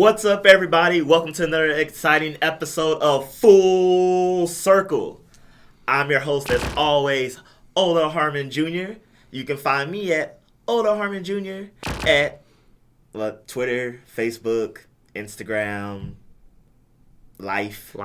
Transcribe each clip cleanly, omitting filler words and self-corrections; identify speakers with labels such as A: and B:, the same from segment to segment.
A: What's up, everybody? Welcome to another exciting episode of Full Circle. I'm your host, as always, Harmon Jr. You can find me at Harmon Jr. at Twitter, Facebook, Instagram, Life.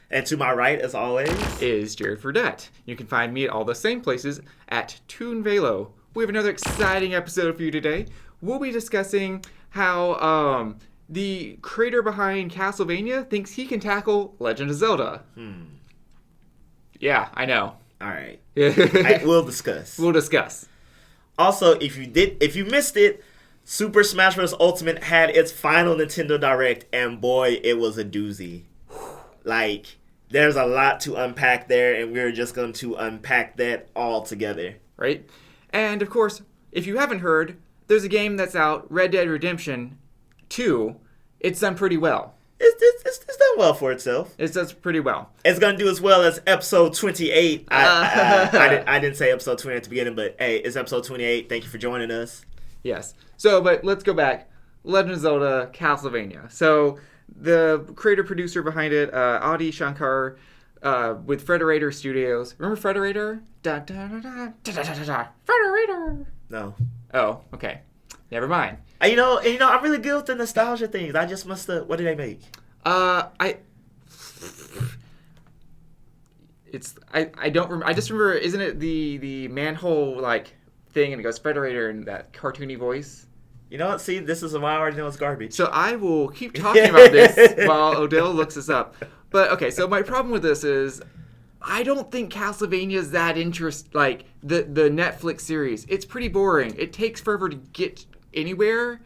A: And to my right, as always,
B: is Jared Fradette. You can find me at all the same places at ToonVelo. We have another exciting episode for you today. We'll be discussing how the creator behind Castlevania thinks he can tackle Legend of Zelda. Yeah, I know.
A: All right. We'll discuss.
B: We'll discuss.
A: Also, if you missed it, Super Smash Bros. Ultimate had its final Nintendo Direct, and boy, it was a doozy. Like, there's a lot to unpack there, and we're just going to unpack that all together.
B: Right? And, of course, if you haven't heard, there's a game that's out, Red Dead Redemption 2. It's done pretty well.
A: It's done well for itself.
B: It does pretty well.
A: It's going to do as well as episode 28. I didn't say episode 28 at the beginning, but hey, it's episode 28. Thank you for joining us.
B: Yes. So, but let's go back. Legend of Zelda, Castlevania. So, the creator-producer behind it, Adi Shankar, with Fradette Studios. Remember Fradette? Fradette!
A: No.
B: Oh, okay. Never mind.
A: You know, I'm really good with the nostalgia things. I just must have... What did they make?
B: I don't remember. I just remember, isn't it the manhole, like, thing, and it goes Fradette in that cartoony voice?
A: You know what? See, this is why I already know it's garbage.
B: So I will keep talking about this while Odell looks this up. But, okay, so my problem with this is I don't think Castlevania is that like, the Netflix series. It's pretty boring. It takes forever to get anywhere,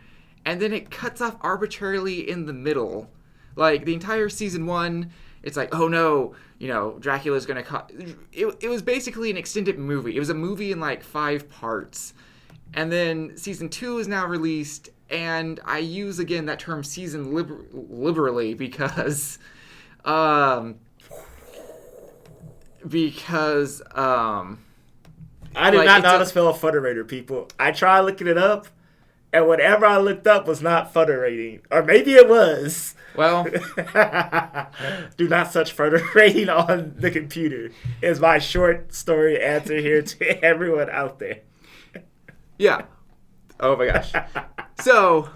B: and then it cuts off arbitrarily in the middle. Like, the entire season 1, it's like, oh no, Dracula's gonna it was basically an extended movie. It was a movie in, like, 5 parts. And then season 2 is now released, and I use, again, that term season liberally because I
A: did not know how to spell Fradette, people. I tried looking it up, and whatever I looked up was not Fradette. Or maybe it was.
B: Well,
A: do not search Fradette on the computer, is my short story answer here to everyone out there.
B: Yeah. Oh my gosh. So,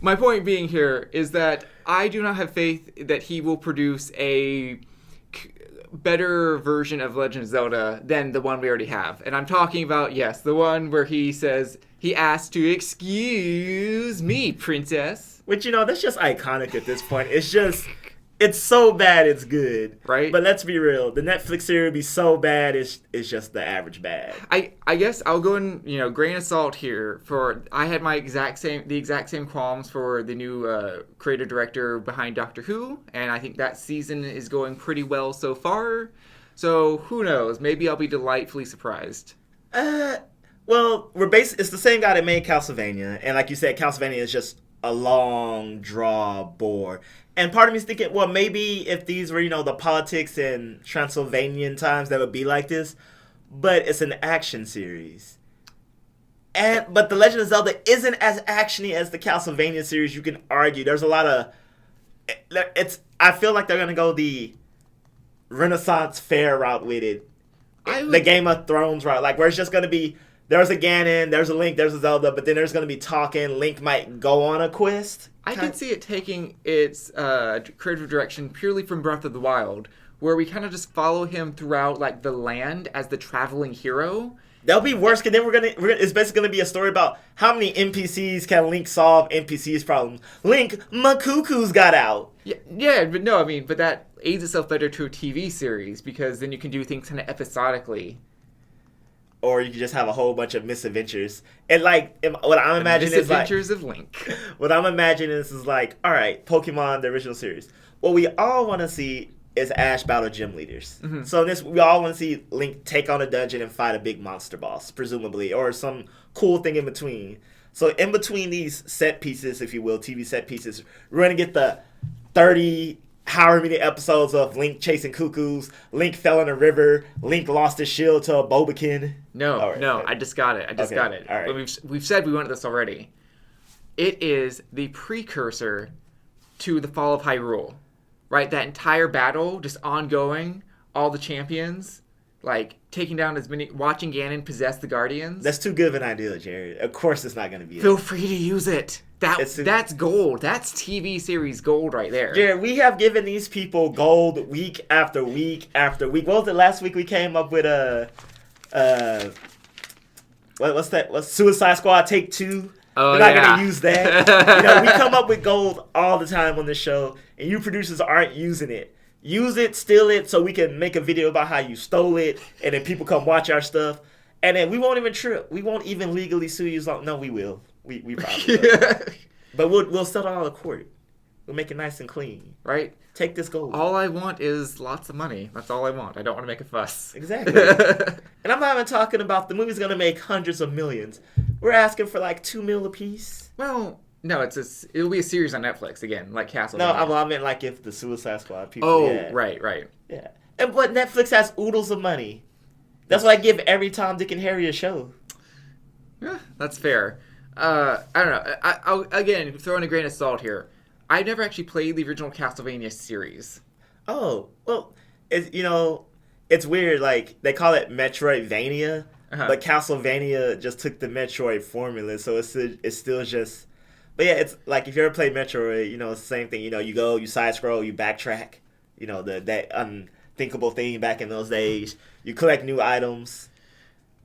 B: my point being here is that I do not have faith that he will produce a better version of Legend of Zelda than the one we already have. And I'm talking about, yes, the one where he says, he asked to excuse me, princess.
A: Which, that's just iconic at this point. It's so bad it's good.
B: Right?
A: But let's be real. The Netflix series would be so bad, it's just the average bad.
B: I guess I'll go in, grain of salt here. I had the exact same qualms for the new creator director behind Doctor Who, and I think that season is going pretty well so far. So who knows? Maybe I'll be delightfully surprised.
A: Well, it's the same guy that made Castlevania, and like you said, Castlevania is just a long draw bore. And part of me is thinking, well, maybe if these were, the politics in Transylvanian times, that would be like this. But it's an action series. But The Legend of Zelda isn't as actiony as the Castlevania series, you can argue. There's a lot of... I feel like they're going to go the Renaissance fair route with it. The Game of Thrones route. Like, where it's just going to be... There's a Ganon, there's a Link, there's a Zelda, but then there's going to be talking. Link might go on a quest.
B: I could see it taking its creative direction purely from Breath of the Wild, where we kind of just follow him throughout, like, the land as the traveling hero.
A: That'll be worse, because then it's basically going to be a story about how many NPCs can Link solve NPCs' problems. Link, my cuckoo's got out.
B: Yeah, but no, but that aids itself better to a TV series, because then you can do things kind of episodically.
A: Or you can just have a whole bunch of misadventures. And, like, what I'm imagining is, like...
B: Misadventures of Link.
A: What I'm imagining is like, all right, Pokemon, the original series. What we all want to see is Ash battle gym leaders. Mm-hmm. So we all want to see Link take on a dungeon and fight a big monster boss, presumably. Or some cool thing in between. So in between these set pieces, if you will, TV set pieces, we're going to get the 30... however many episodes of Link chasing cuckoos, Link fell in a river, Link lost his shield to a Bobakin.
B: No, I just got it.
A: All right.
B: We've said we wanted this already. it is the precursor to the Fall of Hyrule, right? That entire battle, just ongoing, all the champions, like taking down as many, watching Ganon possess the Guardians.
A: That's too good of an idea, Jared. Of course, it's not going to be.
B: Feel free to use it. That's gold. That's TV series gold right there.
A: Jared, we have given these people gold week after week after week. What was it last week? We came up with what's that? What's Suicide Squad Take 2?
B: Oh,
A: we're not gonna use that. We come up with gold all the time on this show, and you producers aren't using it. Use it, steal it, so we can make a video about how you stole it, and then people come watch our stuff, and then we won't even trip. We won't even legally sue you. No, we will. We probably will. But we'll settle out of court. We'll make it nice and clean.
B: Right?
A: Take this gold.
B: All I want is lots of money. That's all I want. I don't want to make a fuss.
A: Exactly. And I'm not even talking about the movie's going to make hundreds of millions. We're asking for like $2 million a piece.
B: Well, no, it'll be a series on Netflix again, like Castlevania.
A: No, I meant like if the Suicide Squad people.
B: Oh,
A: yeah.
B: right.
A: Yeah. But Netflix has oodles of money. That's what I give every Tom, Dick, and Harry a show.
B: Yeah, that's fair. I don't know. I'll again throw in a grain of salt here. I've never actually played the original Castlevania series.
A: Oh, well, it's weird. Like, they call it Metroidvania, but Castlevania just took the Metroid formula, so it's still just... But yeah, it's like, if you ever played Metroid, it's the same thing. You go, you side-scroll, you backtrack. That unthinkable thing back in those days. You collect new items.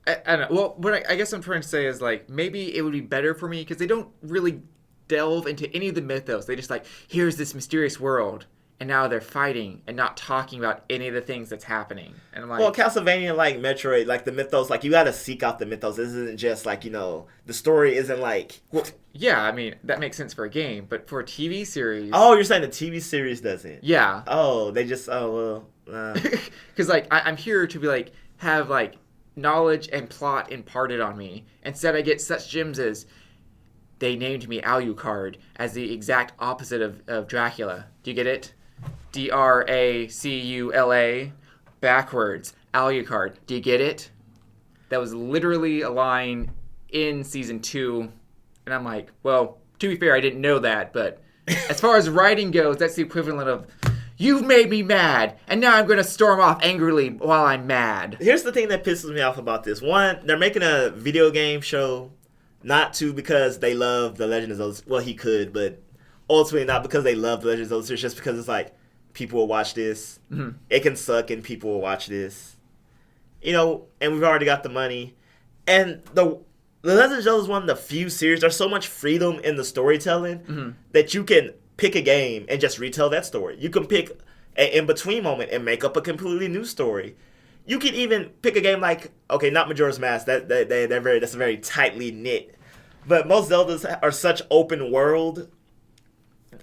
B: I don't know. Well, what I guess I'm trying to say is, like, maybe it would be better for me, because they don't really delve into any of the mythos. They just like, here's this mysterious world, and now they're fighting and not talking about any of the things that's happening. And I'm like,
A: well, Castlevania, like Metroid, like the mythos, like you got to seek out the mythos. This isn't just like, the story isn't like...
B: Well, yeah, I mean, that makes sense for a game, but for a TV series...
A: Oh, you're saying the TV series doesn't?
B: Yeah.
A: Oh, they just... Oh, well...
B: Because, like, I'm here to be, like, have, like, knowledge and plot imparted on me. Instead, I get such gems as... They named me Alucard as the exact opposite of Dracula. Do you get it? Dracula backwards. Alucard. Do you get it? That was literally a line in season 2. And I'm like, well, to be fair, I didn't know that. But as far as writing goes, that's the equivalent of, you've made me mad, and now I'm going to storm off angrily while I'm mad.
A: Here's the thing that pisses me off about this. One, they're making a video game show. Not because they love The Legend of Zelda. Well, he could, but ultimately not because they love The Legend of Zelda. It's just because it's like, people will watch this. Mm-hmm. It can suck and people will watch this. And we've already got the money. And the Legend of Zelda is one of the few series. There's so much freedom in the storytelling that you can pick a game and just retell that story. You can pick an in-between moment and make up a completely new story. You can even pick a game like, okay, not Majora's Mask. That's a very tightly knit. But most Zeldas are such open world,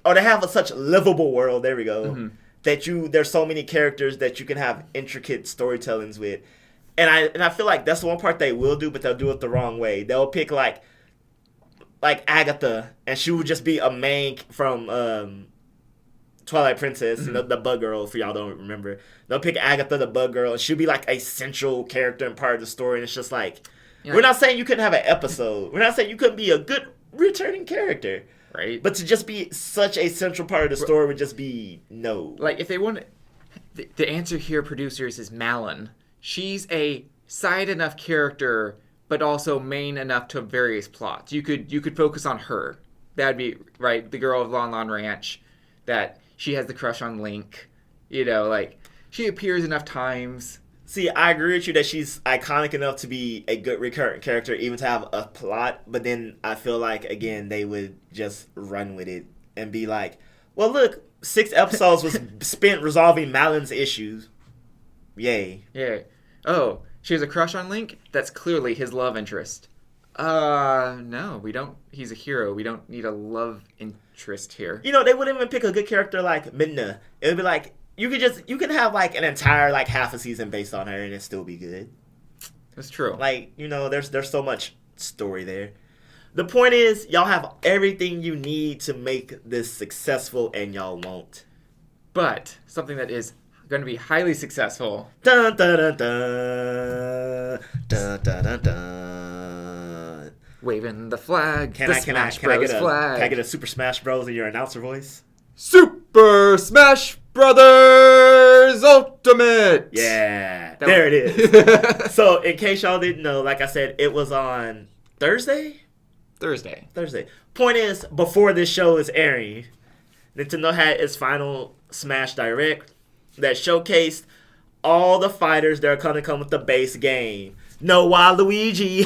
A: or they have such livable world. There we go. That there's so many characters that you can have intricate storytellings with, and I feel like that's the one part they will do, but they'll do it the wrong way. They'll pick like Agatha, and she would just be a main from Twilight Princess, the bug girl, for y'all don't remember. They'll pick Agatha, the bug girl, and she'll be like a central character and part of the story, and it's just like, we're not saying you couldn't have an episode. We're not saying you couldn't be a good returning character.
B: Right.
A: But to just be such a central part of the story would just be no.
B: Like, if they want... The answer here, producers, is Malin. She's a side enough character, but also main enough to various plots. You could focus on her. That'd be, right, the girl of Lon Lon Ranch, that she has the crush on Link. Like, she appears enough times.
A: See, I agree with you that she's iconic enough to be a good recurrent character, even to have a plot. But then I feel like, again, they would just run with it and be like, well, look, 6 episodes was spent resolving Malin's issues. Yay.
B: Yeah. Oh, she has a crush on Link? That's clearly his love interest. No, we don't. He's a hero. We don't need a love interest here.
A: They wouldn't even pick a good character like Midna. It would be like, you can have like an entire like half a season based on her and it still be good.
B: That's true.
A: Like, there's so much story there. The point is, y'all have everything you need to make this successful, and y'all won't.
B: But something that is going to be highly successful.
A: Dun, dun, dun, dun, dun, dun, dun, dun.
B: Waving the flag.
A: Can
B: the
A: I
B: Smash
A: get
B: Bros. Flag.
A: Can I get a Super Smash Bros. In your announcer voice?
B: Super Smash Brothers Ultimate.
A: Yeah, there it is. So, in case y'all didn't know, like I said, it was on Thursday. Point is, before this show is airing, Nintendo had its final Smash Direct that showcased all the fighters that are going to come with the base game. No Waluigi.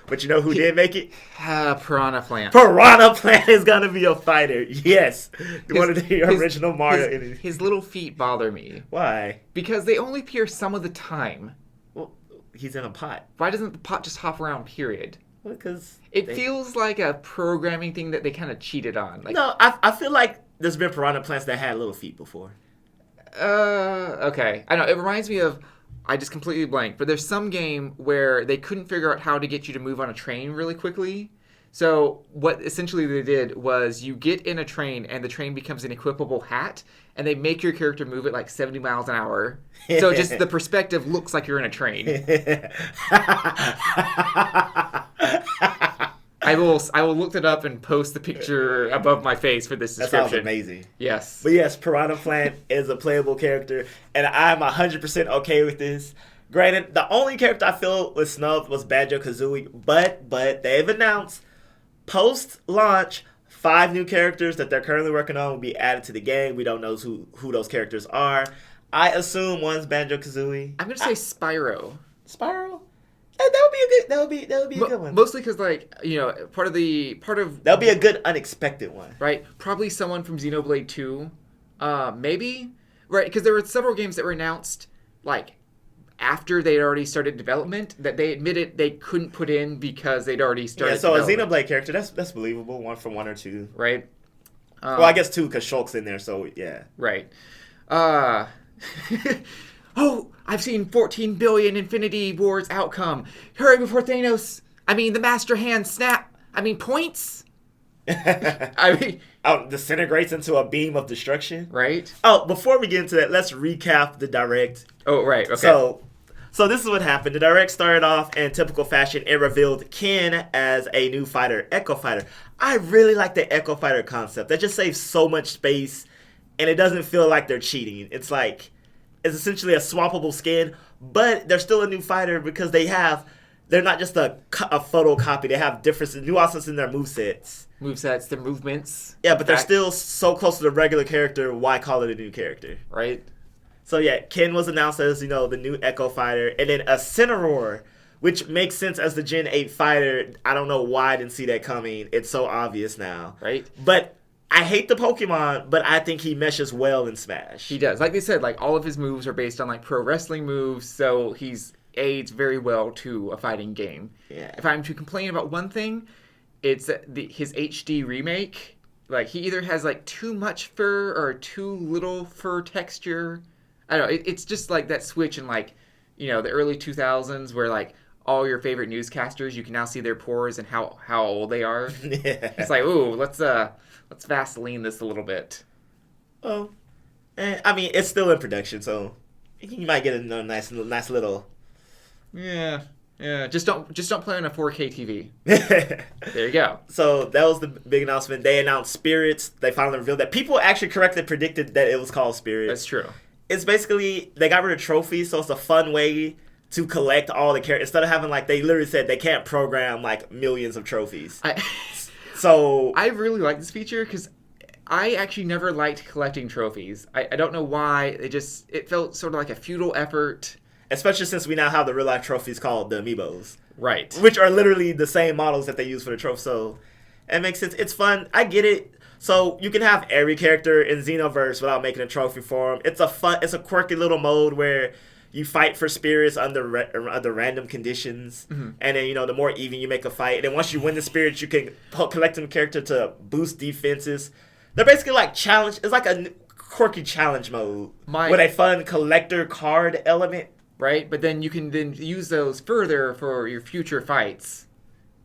A: But you know who did make it?
B: Piranha Plant.
A: Piranha Plant is going to be a fighter. Yes. One of the original Mario.
B: His little feet bother me.
A: Why?
B: Because they only appear some of the time.
A: Well, he's in a pot.
B: Why doesn't the pot just hop around, period?
A: Because
B: it feels like a programming thing that they kind of cheated on. Like,
A: no, I feel like there's been Piranha Plants that had little feet before.
B: Okay. I know. It reminds me of, I just completely blanked, but there's some game where they couldn't figure out how to get you to move on a train really quickly. So what essentially they did was you get in a train and the train becomes an equipable hat and they make your character move at like 70 miles an hour. So just the perspective looks like you're in a train. I will look it up and post the picture above my face for this description.
A: That sounds amazing.
B: Yes.
A: But yes, Piranha Plant is a playable character, and I'm 100% okay with this. Granted, the only character I feel was snubbed was Banjo-Kazooie, but they've announced post-launch 5 new characters that they're currently working on will be added to the game. We don't know who those characters are. I assume one's Banjo-Kazooie.
B: I'm gonna say Spyro.
A: Spyro? That would be a good one.
B: Mostly because, like, you know, part of
A: that'll be a good unexpected one,
B: right? Probably someone from Xenoblade 2, maybe, right? Because there were several games that were announced like after they'd already started development that they admitted they couldn't put in because they'd already started.
A: Yeah, so
B: a
A: Xenoblade character that's believable. One from 1 or 2,
B: right?
A: Well, I guess 2 because Shulk's in there, so yeah,
B: right. Oh, I've seen 14 billion Infinity Wars outcome. Hurry before Thanos. I mean, the Master Hand snap. I mean, points.
A: Disintegrates into a beam of destruction.
B: Right.
A: Oh, before we get into that, let's recap the Direct.
B: Oh, right. Okay.
A: So this is what happened. The Direct started off in typical fashion. It revealed Ken as a new fighter, Echo Fighter. I really like the Echo Fighter concept. That just saves so much space, and it doesn't feel like they're cheating. It's essentially a swappable skin, but they're still a new fighter because they're not just a photocopy. They have different nuances in their movesets.
B: Their movements.
A: Yeah, but they're still so close to the regular character, why call it a new character?
B: Right. So
A: yeah, Ken was announced as, the new Echo Fighter, and then a Cineroar, which makes sense as the Gen 8 fighter. I don't know why I didn't see that coming. It's so obvious now.
B: Right.
A: But I hate the Pokemon, but I think he meshes well in Smash.
B: He does. Like they said, like all of his moves are based on like pro wrestling moves, so he's aids very well to a fighting game.
A: Yeah.
B: If I'm to complain about one thing, it's his HD remake. Like he either has like too much fur or too little fur texture. I don't know. It's just like that switch in like, the early 2000s where like all your favorite newscasters, you can now see their pores and how old they are.
A: Yeah.
B: It's like, ooh, let's Vaseline this a little bit.
A: Oh, I mean, it's still in production, so you might get a nice little.
B: Yeah. Just don't play on a 4K TV. There you go.
A: So that was the big announcement. They announced Spirits. They finally revealed that people actually correctly predicted that it was called Spirits.
B: That's true.
A: It's basically they got rid of trophies, so it's a fun way to collect all the characters instead of having they literally said they can't program millions of trophies. So
B: I really like this feature because I actually never liked collecting trophies. I don't know why. It felt sort of like a futile effort.
A: Especially since we now have the real life trophies called the Amiibos.
B: Right.
A: Which are literally the same models that they use for the trophy. So it makes sense. It's fun. I get it. So you can have every character in Xenoverse without making a trophy for them. It's a quirky little mode where you fight for spirits under random conditions. Mm-hmm. And then, the more even you make a fight. And then once you win the spirits, you can collect them character to boost defenses. They're basically like challenge. It's like a quirky challenge mode with a fun collector card element.
B: Right, but then you can use those further for your future fights,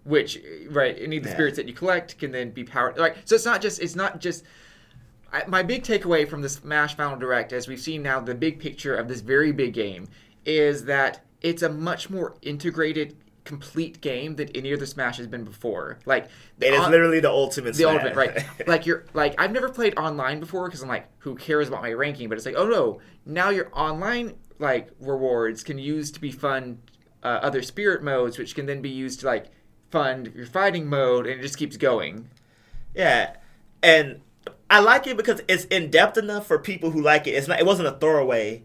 B: which any of the spirits that you collect can then be powered. Right, so it's not just. My big takeaway from this Smash Final Direct, as we've seen now, the big picture of this very big game, is that it's a much more integrated, complete game than any other Smash has been before. Like,
A: it is literally the ultimate
B: the
A: Smash.
B: ultimate, right? Like I've never played online before because I'm like, who cares about my ranking? But it's like, oh no, now your online like rewards can use to be fund other spirit modes, which can then be used to like fund your fighting mode, and it just keeps going.
A: Yeah, and I like it because it's in depth enough for people who like it. It wasn't a throwaway.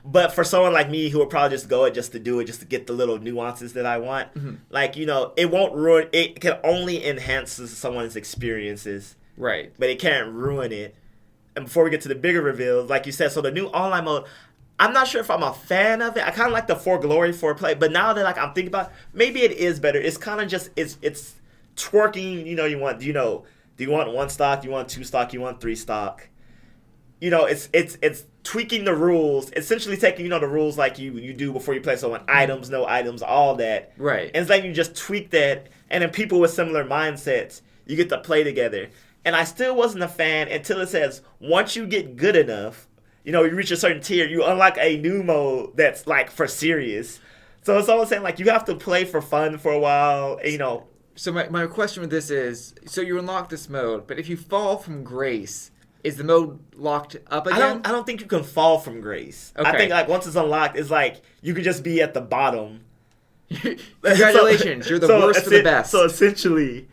A: But for someone like me who would probably just go it just to do it, just to get the little nuances that I want, like, it won't ruin, it can only enhance someone's experiences.
B: Right.
A: But it can't ruin it. And before we get to the bigger reveals, like you said, so the new online mode, I'm not sure if I'm a fan of it. I kind of like the for glory, for play, but now that like I'm thinking about it, maybe it is better. It's kind of just, it's twerking, do you want 1 stock, do you want 2 stock, you want 3 stock? It's tweaking the rules, essentially taking, the rules like you do before you play someone, items, no items, all that.
B: Right.
A: And it's like you just tweak that, and then people with similar mindsets, you get to play together. And I still wasn't a fan until it says, once you get good enough, you reach a certain tier, you unlock a new mode that's like for serious. So it's almost saying like you have to play for fun for a while,
B: So my question with this is, so you unlock this mode, but if you fall from grace, is the mode locked up again?
A: I don't think you can fall from grace. Okay. I think like once it's unlocked, it's like you could just be at the bottom.
B: Congratulations, you're the worst for the best.
A: So essentially,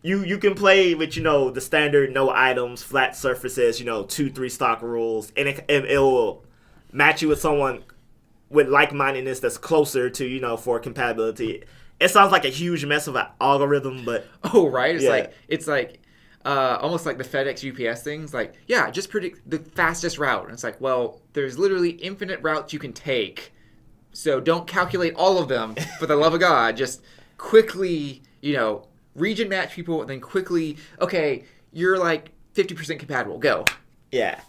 A: you can play with the standard no items, flat surfaces, 2-3 stock rules, and it will match you with someone with like-mindedness that's closer to for compatibility. It sounds like a huge mess of an algorithm, but
B: right, it's like almost like the FedEx UPS things, like, yeah, just predict the fastest route. And it's like, well, there's literally infinite routes you can take, so don't calculate all of them, for the love of God. Just quickly, region match people, and then quickly, okay, you're like 50% compatible, go.
A: Yeah.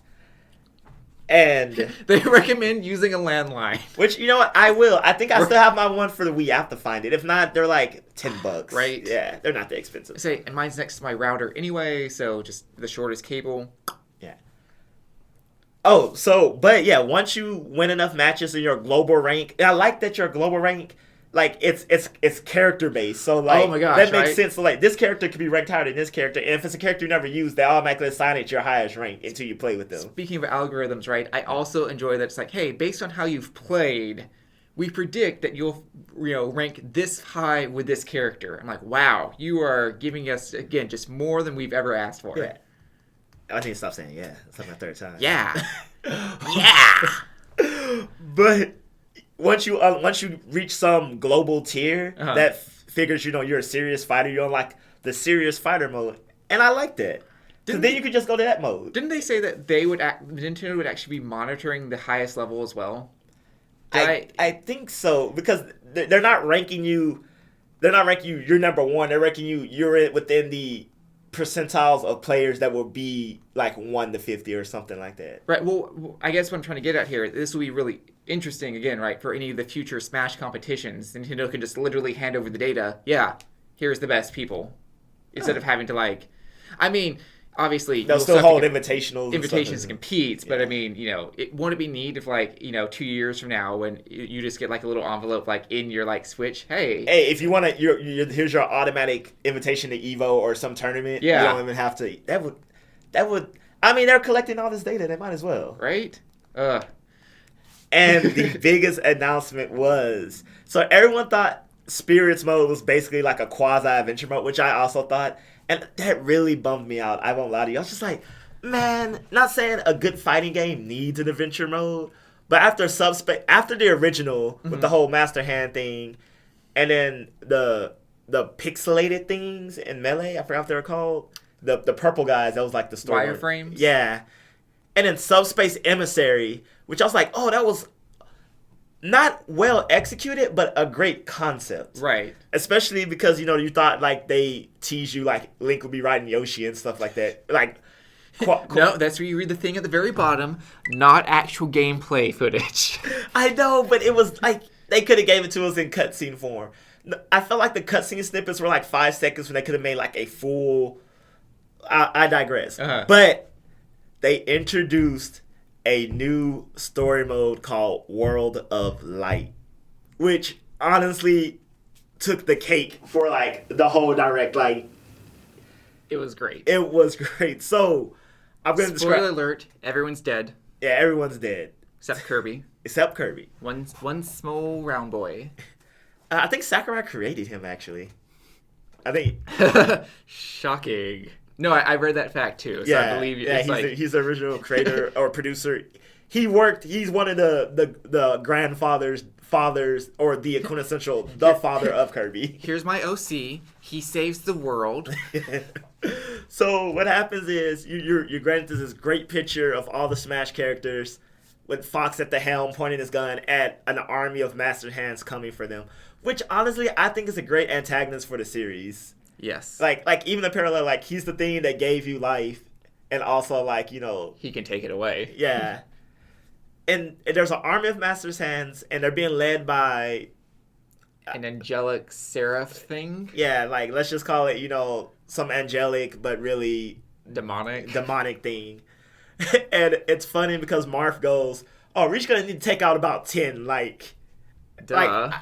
A: And
B: they recommend using a landline.
A: Which, you know what, I will. I think I still have my one for the Wii. I have to find it. If not, they're like $10.
B: Right?
A: Yeah, they're not that expensive.
B: And mine's next to my router anyway, so just the shortest cable.
A: Yeah. Oh, but yeah, once you win enough matches in your global rank, and I like that your global rank, like, it's character based. So like,
B: oh my gosh,
A: that makes sense. So like, this character could be ranked higher than this character, and if it's a character you never use, they automatically assign it your highest rank until you play with them.
B: Speaking of algorithms, right? I also enjoy that it's like, hey, based on how you've played, we predict that you'll rank this high with this character. I'm like, wow, you are giving us again just more than we've ever asked for.
A: Yeah. I need to stop saying yeah. It's like my third time.
B: Yeah. Yeah.
A: But once you reach some global tier that figures you're a serious fighter, you unlock the serious fighter mode, and I like that. Because then you could just go to that mode.
B: Didn't they say that Nintendo would actually be monitoring the highest level as well?
A: I think so, because they're not ranking you. They're not ranking you. You're number one. They're ranking you. You're within the percentiles of players that will be like 1 to 50 or something like that.
B: Right. Well, I guess what I'm trying to get at here, this will be really interesting again, right? For any of the future Smash competitions, Nintendo can just literally hand over the data. Yeah, here's the best people, instead of having to like. I mean, obviously
A: they'll still hold invitations
B: and compete, but I mean, won't it be neat if 2 years from now when you just get like a little envelope like in your like Switch, hey,
A: if you want to, here's your automatic invitation to Evo or some tournament.
B: Yeah,
A: you don't even have to. That would. I mean, they're collecting all this data. They might as well,
B: right?
A: And the biggest announcement was, so everyone thought Spirits mode was basically like a quasi adventure mode, which I also thought. And that really bummed me out. I won't lie to you. I was just like, man, not saying a good fighting game needs an adventure mode, but after the original with the whole Master Hand thing, and then the pixelated things in Melee, I forgot what they were called. The purple guys, that was like the story.
B: Wireframes?
A: Yeah. And then Subspace Emissary, which I was like, oh, that was not well executed, but a great concept.
B: Right.
A: Especially because, you thought, like, they tease you, like, Link would be riding Yoshi and stuff like that. Like,
B: no, that's where you read the thing at the very bottom. Not actual gameplay footage.
A: I know, but it was, like, they could have gave it to us in cutscene form. I felt like the cutscene snippets were, like, 5 seconds when they could have made, like, a full... I digress. But they introduced a new story mode called World of Light. which honestly took the cake for like the whole direct. Like,
B: It was great.
A: it was great. So I'm going to describe.
B: Spoiler alert, everyone's dead.
A: Yeah, everyone's dead
B: Except Kirby.
A: except Kirby.
B: One small round boy.
A: I think Sakurai created him actually. I think.
B: Shocking. No, I read that fact too. So I believe
A: he's the original creator or producer. He's one of the grandfathers, or the quintessential the father of Kirby.
B: Here's my OC. He saves the world.
A: So what happens is you're granted this great picture of all the Smash characters with Fox at the helm pointing his gun at an army of master hands coming for them, which honestly I think is a great antagonist for the series.
B: Yes.
A: Like even the parallel, like he's the thing that gave you life, and also like
B: he can take it away.
A: Yeah. And there's an army of master's hands, and they're being led by
B: an angelic seraph thing.
A: Yeah, like let's just call it, some angelic but really
B: demonic
A: thing. And it's funny because Marth goes, "Oh, we're just gonna need to take out about 10."
B: Duh.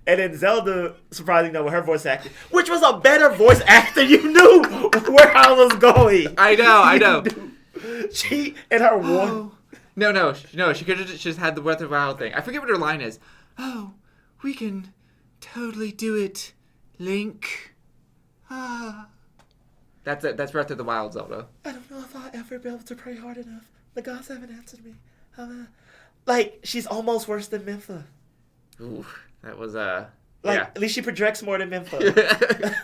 A: And then Zelda, surprisingly, with her voice acting, which was a better voice actor, you knew where I was going.
B: I know.
A: She and her one.
B: No. She could have just had the Breath of the Wild thing. I forget what her line is. Oh, we can totally do it, Link. That's it. That's Breath of the Wild, Zelda.
A: I don't know if I'll ever be able to pray hard enough. The gods haven't answered me. She's almost worse than Mintha.
B: Ooh, that was
A: At least she projects more than Mintha.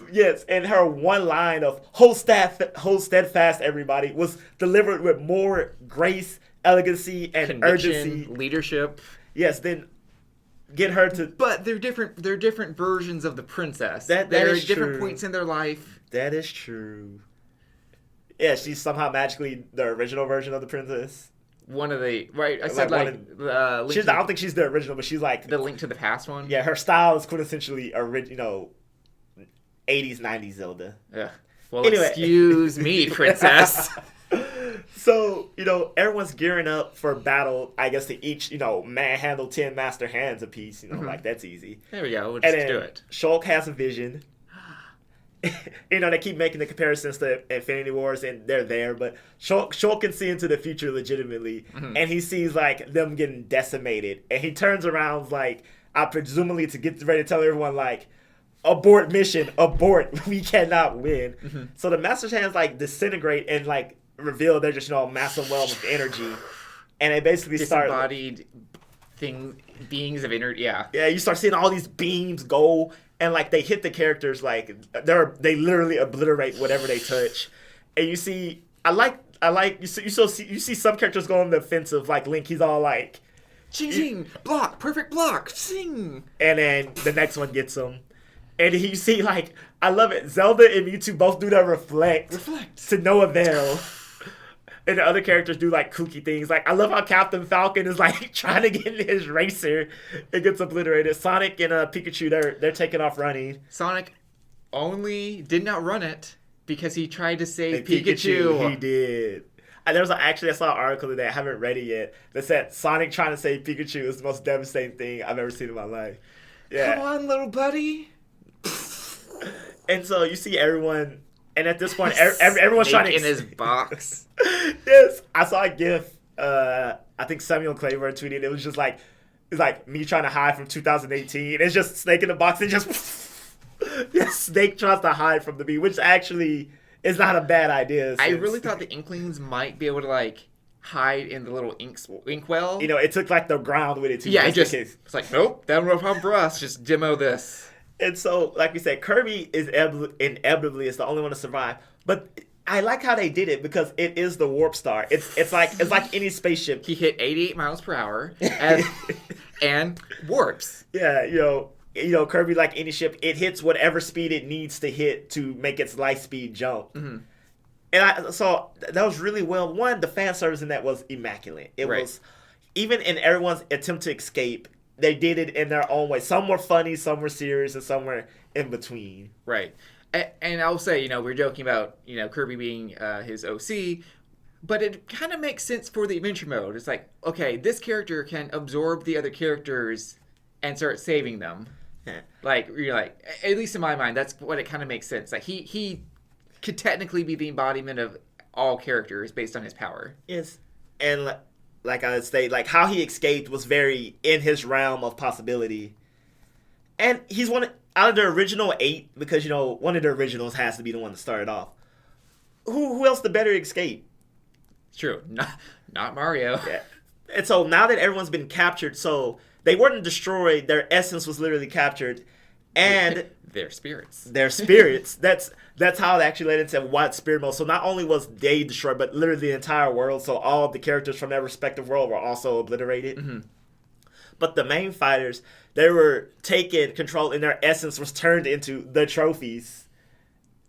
A: Yes, and her one line of hold steadfast, everybody, was delivered with more grace, elegancy, and
B: conviction,
A: urgency,
B: leadership.
A: Yes, then get her to.
B: But they're different. They're different versions of the princess.
A: That
B: they're
A: is
B: at different
A: true.
B: points in their life.
A: That is true. Yeah, she's somehow magically the original version of the princess.
B: One of the right. I said
A: I don't think she's the original, but she's like
B: the Link to the Past one.
A: Yeah, her style is quintessentially original. 80s, 90s Zelda.
B: Yeah. Well,
A: anyway.
B: Excuse me, princess.
A: So, everyone's gearing up for battle, I guess, to each, manhandle 10 master hands apiece. Like, that's easy.
B: There we go. We'll just do it.
A: Shulk has a vision. They keep making the comparisons to Infinity Wars, and they're there, but Shulk can see into the future legitimately, and he sees, like, them getting decimated, and he turns around, like, presumably to get ready to tell everyone, like, abort mission, abort, we cannot win. So the master's hands like disintegrate and like reveal they're just massive realm of energy, and they basically
B: disembodied beings of energy. Yeah,
A: you start seeing all these beams go, and like they hit the characters, like they literally obliterate whatever they touch. And you see, you see some characters go on the offensive, like Link, he's all like
B: ching ching, block, perfect block, sing,
A: and then the next one gets him. And you see, like, I love it. Zelda and Mewtwo both do that reflect to no avail. And the other characters do, like, kooky things. Like, I love how Captain Falcon is, like, trying to get in his racer. It gets obliterated. Sonic and Pikachu, they're taking off running.
B: Sonic only did not run it because he tried to save Pikachu.
A: He did. I saw an article today, I haven't read it yet, that said Sonic trying to save Pikachu is the most devastating thing I've ever seen in my life. Yeah.
B: Come on, little buddy.
A: And so you see everyone, and at this point, everyone's trying to
B: in his box.
A: Yes, I saw a GIF. I think Samuel Claver tweeted. It was just like, it's like me trying to hide from 2018. It's just Snake in the box, and just Snake tries to hide from the bee, which actually is not a bad idea.
B: I really thought the Inklings might be able to like hide in the little inkwell.
A: It took like the ground with it too.
B: Yeah, it's like nope, that's no problem for us. Just demo this.
A: And so, like we said, Kirby is inevitably is the only one to survive. But I like how they did it because it is the warp star. It's like any spaceship.
B: He hit 88 miles per hour and warps.
A: Yeah, Kirby, like any ship, it hits whatever speed it needs to hit to make its light speed jump. Mm-hmm. And so that was really well. One, the fan service in that was immaculate. It was even in everyone's attempt to escape. They did it in their own way. Some were funny, some were serious, and some were in between.
B: Right. And I'll say, we're joking about, Kirby being his OC, but it kind of makes sense for the adventure mode. It's like, okay, this character can absorb the other characters and start saving them.
A: Yeah.
B: Like, you're like, at least in my mind, that's what it kind of makes sense. Like, he could technically be the embodiment of all characters based on his power.
A: Yes. And like I would say, like how he escaped was very in his realm of possibility. And he's out of the original 8, because, you know, one of the originals has to be the one that started off. Who else the better escape?
B: True. Not Mario.
A: Yeah. And so now that everyone's been captured, so they weren't destroyed, their essence was literally captured. And
B: their spirits.
A: Their spirits. That's how it actually led into what spirit mode. So not only was they destroyed, but literally the entire world. So all of the characters from their respective world were also obliterated.
B: Mm-hmm.
A: But the main fighters, they were taken control, and their essence was turned into the trophies.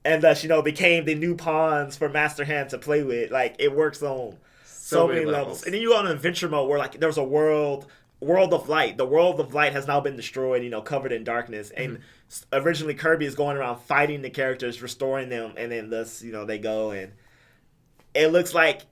A: And thus, you know, became the new pawns for Master Hand to play with. Like, it works on so many levels. And then you go on an adventure mode where, like, there's a world of light. The world of light has now been destroyed, you know, covered in darkness. And originally Kirby is going around fighting the characters, restoring them, and then thus, you know, they go. And it looks like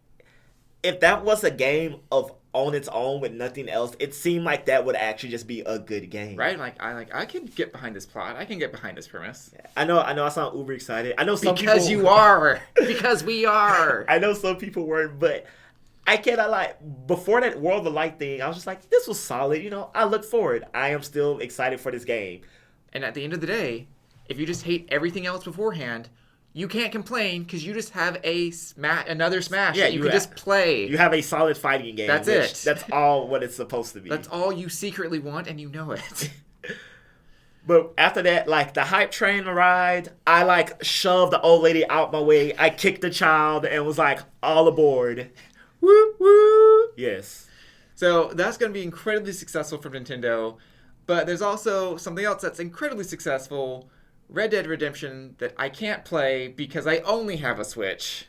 A: if that was a game on its own with nothing else, it seemed like that would actually just be a good game.
B: Right? I can get behind this plot. I can get behind this premise.
A: I know I sound uber excited. I know some
B: because
A: people...
B: you are. Because we are.
A: I know some people weren't, but I cannot lie. Before that World of Light thing, I was just like, this was solid. You know, I look forward. I am still excited for this game.
B: And at the end of the day, if you just hate everything else beforehand, you can't complain because you just have another Smash. Yeah, you can just play.
A: You have a solid fighting game.
B: That's it.
A: That's all what it's supposed to be.
B: That's all you secretly want, and you know it.
A: But after that, like, the hype train ride, I, like, shoved the old lady out my way. I kicked the child and was like, all aboard.
B: Woo woo.
A: Yes.
B: So that's going to be incredibly successful for Nintendo. But there's also something else that's incredibly successful. Red Dead Redemption that I can't play because I only have a Switch.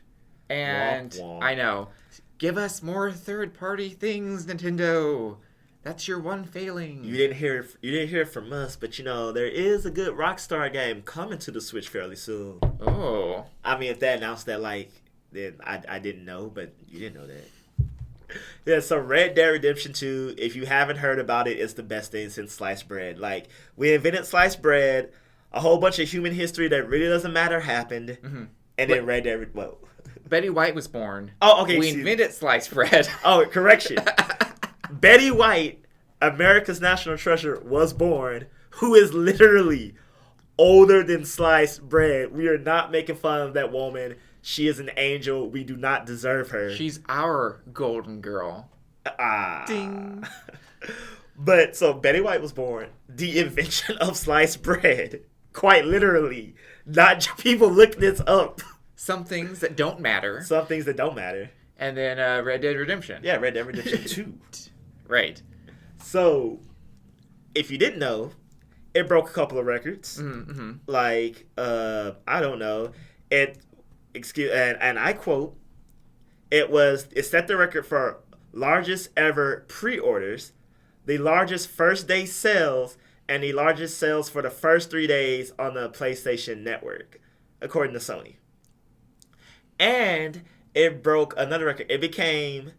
B: And
A: womp womp.
B: I know. Give us more third-party things, Nintendo. That's your one failing.
A: You didn't hear it from us, but you know, there is a good Rockstar game coming to the Switch fairly soon.
B: Oh.
A: I mean, if they announced that, like, then I didn't know, but you didn't know that. Yeah, so Red Dead Redemption 2, if you haven't heard about it, it's the best thing since sliced bread. Like, we invented sliced bread. A whole bunch of human history that really doesn't matter happened. Mm-hmm. And then Red Dead... Whoa.
B: Betty White was born.
A: Oh, okay.
B: We invented sliced bread.
A: Oh, correction. Betty White, America's national treasure, was born, who is literally older than sliced bread. We are not making fun of that woman. She is an angel. We do not deserve her.
B: She's our golden girl. Ding.
A: But, so, Betty White was born. The invention of sliced bread. Quite literally. Not people look this up.
B: Some things that don't matter.
A: Some things that don't matter.
B: And then Red Dead Redemption.
A: Yeah, Red Dead Redemption 2.
B: Right.
A: So, if you didn't know, it broke a couple of records.
B: Mm-hmm.
A: Like, I don't know. And I quote, it set the record for largest ever pre-orders, the largest first day sales, and the largest sales for the first 3 days on the PlayStation Network, according to Sony. And it broke another record. It became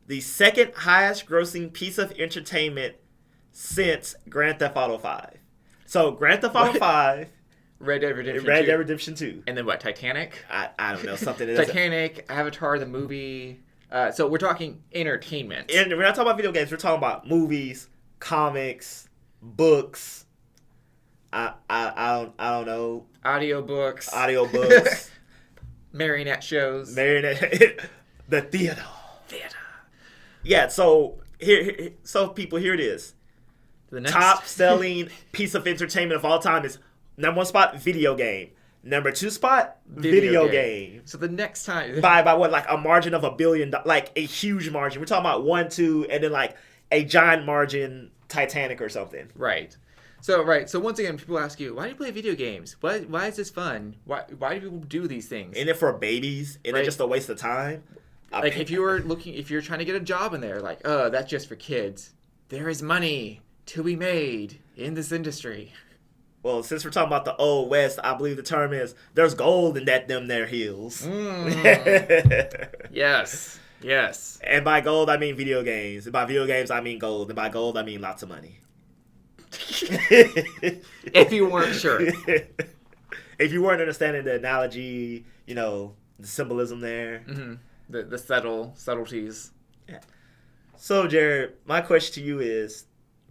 A: the second highest grossing piece of entertainment since Grand Theft Auto 5. So Grand Theft Auto 5...
B: Red Dead Redemption 2.
A: Red Dead Redemption 2.
B: And then what, Titanic?
A: I don't know, something that
B: Titanic, Avatar, the movie. So we're talking entertainment.
A: And we're not talking about video games. We're talking about movies, comics, books. I don't know.
B: Audiobooks. Marionette shows.
A: The theater. Yeah, so so people, here it is.
B: The next
A: top selling piece of entertainment of all time is number 1 spot, video game. Number 2 spot, video game.
B: So the next time
A: by what, like a margin of $1 billion, like a huge margin. We're talking about 1, 2, and then like a giant margin, Titanic or something.
B: Right. So once again, people ask you, why do you play video games? Why is this fun? Why do people do these things?
A: Isn't it for babies? Isn't it just a waste of time?
B: Like if you're trying to get a job in there, like, oh, that's just for kids. There is money to be made in this industry.
A: Well, since we're talking about the Old West, I believe the term is, there's gold in them there hills.
B: Yes.
A: And by gold, I mean video games. And by video games, I mean gold. And by gold, I mean lots of money.
B: If you weren't sure.
A: If you weren't understanding the analogy, the symbolism there.
B: Mm-hmm. The subtleties.
A: Yeah. So, Jared, my question to you is,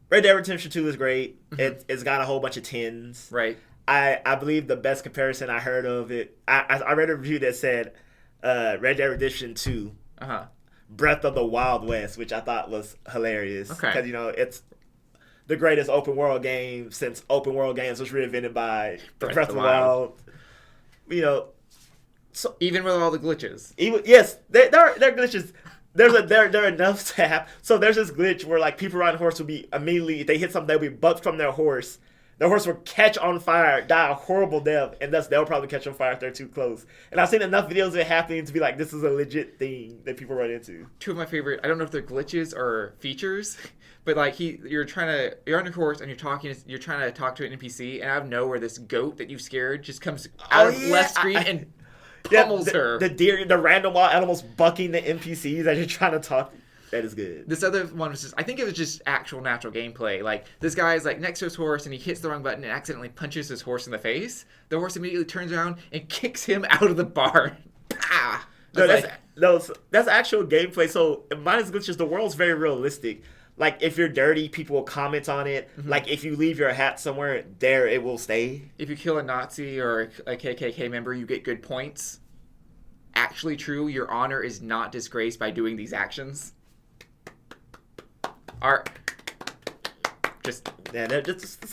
A: Red Dead Redemption 2 is great. Mm-hmm. It's got a whole bunch of 10s.
B: Right.
A: I believe the best comparison I heard of it, I read a review that said Red Dead Redemption 2, Breath of the Wild West, which I thought was hilarious.
B: Okay.
A: Because, it's the greatest open world game since open world games was reinvented by Breath of the Wild. So
B: even with all the glitches.
A: Yes, there are glitches. There are enough to have. So there's this glitch where like people riding horse will be immediately, if they hit something, they'll be bucked from their horse. Their horse will catch on fire, die a horrible death, and thus they'll probably catch on fire if they're too close. And I've seen enough videos of it happening to be like, this is a legit thing that people run into.
B: Two of my favorite, I don't know if they're glitches or features, but like you're on your horse and you're trying to talk to an NPC, and out of nowhere this goat that you scared just comes out of left screen and pummels her.
A: The deer, the random wild animals bucking the NPCs as you're trying to talk. That is good.
B: This other one was I think it was just actual natural gameplay. Like, this guy is like next to his horse and he hits the wrong button and accidentally punches his horse in the face. The horse immediately turns around and kicks him out of the barn.
A: No, that's actual gameplay. So mine is just the world's very realistic. Like, if you're dirty, people will comment on it. Mm-hmm. Like, if you leave your hat somewhere, there it will stay.
B: If you kill a Nazi or a KKK member, you get good points. Actually true, your honor is not disgraced by doing these actions.
A: That's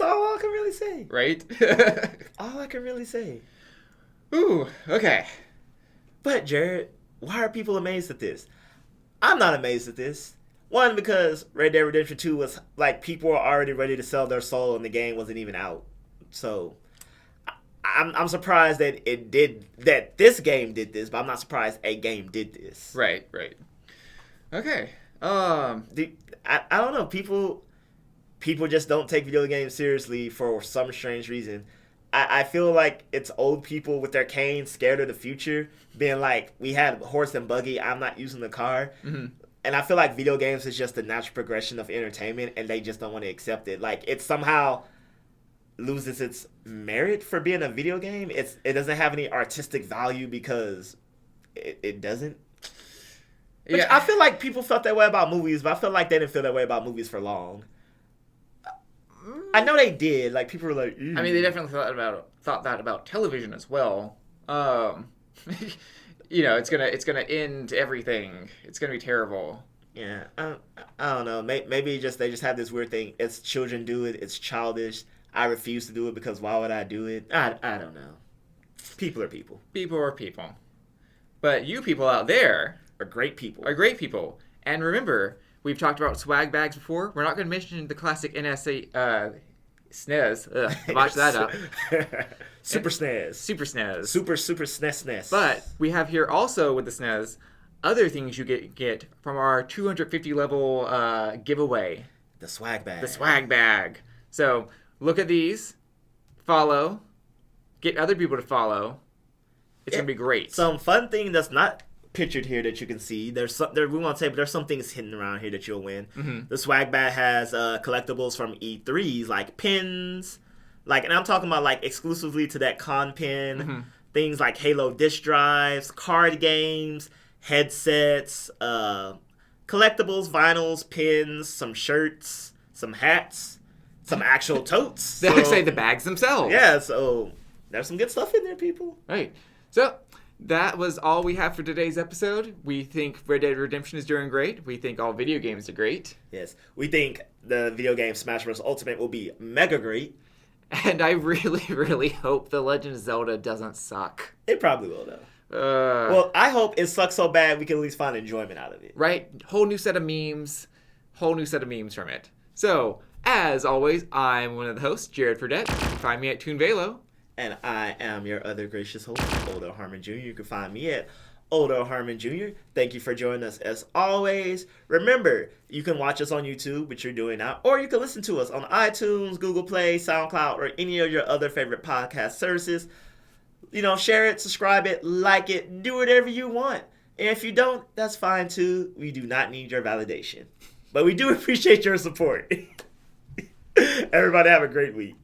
A: all I can really say.
B: Right?
A: All I can really say.
B: Ooh, okay.
A: But, Jared, why are people amazed at this? I'm not amazed at this. One, because Red Dead Redemption 2 was, like, people were already ready to sell their soul and the game wasn't even out. So, I'm surprised that this game did this, but I'm not surprised a game did this.
B: Right. Okay.
A: I don't know. People just don't take video games seriously for some strange reason. I feel like it's old people with their canes scared of the future, being like, we had horse and buggy, I'm not using the car. Mm-hmm. And I feel like video games is just the natural progression of entertainment, and they just don't want to accept it. Like, it somehow loses its merit for being a video game. It doesn't have any artistic value because it doesn't. Which I feel like people felt that way about movies, but I feel like they didn't feel that way about movies for long. I know they did. Like, people were like, ew.
B: I mean, they definitely thought that about television as well. It's gonna end everything. It's gonna be terrible.
A: Yeah, I don't know. Maybe they just have this weird thing. It's children do it. It's childish. I refuse to do it because why would I do it? I don't know. People are people.
B: People are people. But you people out there
A: are great people.
B: And remember, we've talked about swag bags before. We're not going to mention the classic NSA SNES. Watch that up.
A: Super SNES.
B: Super SNES.
A: Super SNES.
B: But we have here also with the SNES other things you get from our 250 level giveaway.
A: The swag
B: bag. So look at these. Follow. Get other people to follow. It's going to be great.
A: Some fun thing that's not pictured here that you can see. There's some things hidden around here that you'll win. Mm-hmm. The swag bag has collectibles from E3s like pins, and I'm talking about like exclusively to that con pin. Mm-hmm. Things like Halo disc drives, card games, headsets, collectibles, vinyls, pins, some shirts, some hats, some actual totes.
B: They say the bags themselves.
A: Yeah, so there's some good stuff in there, people.
B: Right. So that was all we have for today's episode. We think Red Dead Redemption is doing great. We think all video games are great.
A: Yes. We think the video game Smash Bros. Ultimate will be mega great.
B: And I really, really hope The Legend of Zelda doesn't suck.
A: It probably will, though. Well, I hope it sucks so bad we can at least find enjoyment out of it.
B: Right? Whole new set of memes from it. So, as always, I'm one of the hosts, Jared Fradette. You can find me at ToonVelo.
A: And I am your other gracious host, Older Harmon Jr. You can find me at Older Harmon Jr. Thank you for joining us as always. Remember, you can watch us on YouTube, which you're doing now, or you can listen to us on iTunes, Google Play, SoundCloud, or any of your other favorite podcast services. Share it, subscribe it, like it, do whatever you want. And if you don't, that's fine too. We do not need your validation. But we do appreciate your support. Everybody have a great week.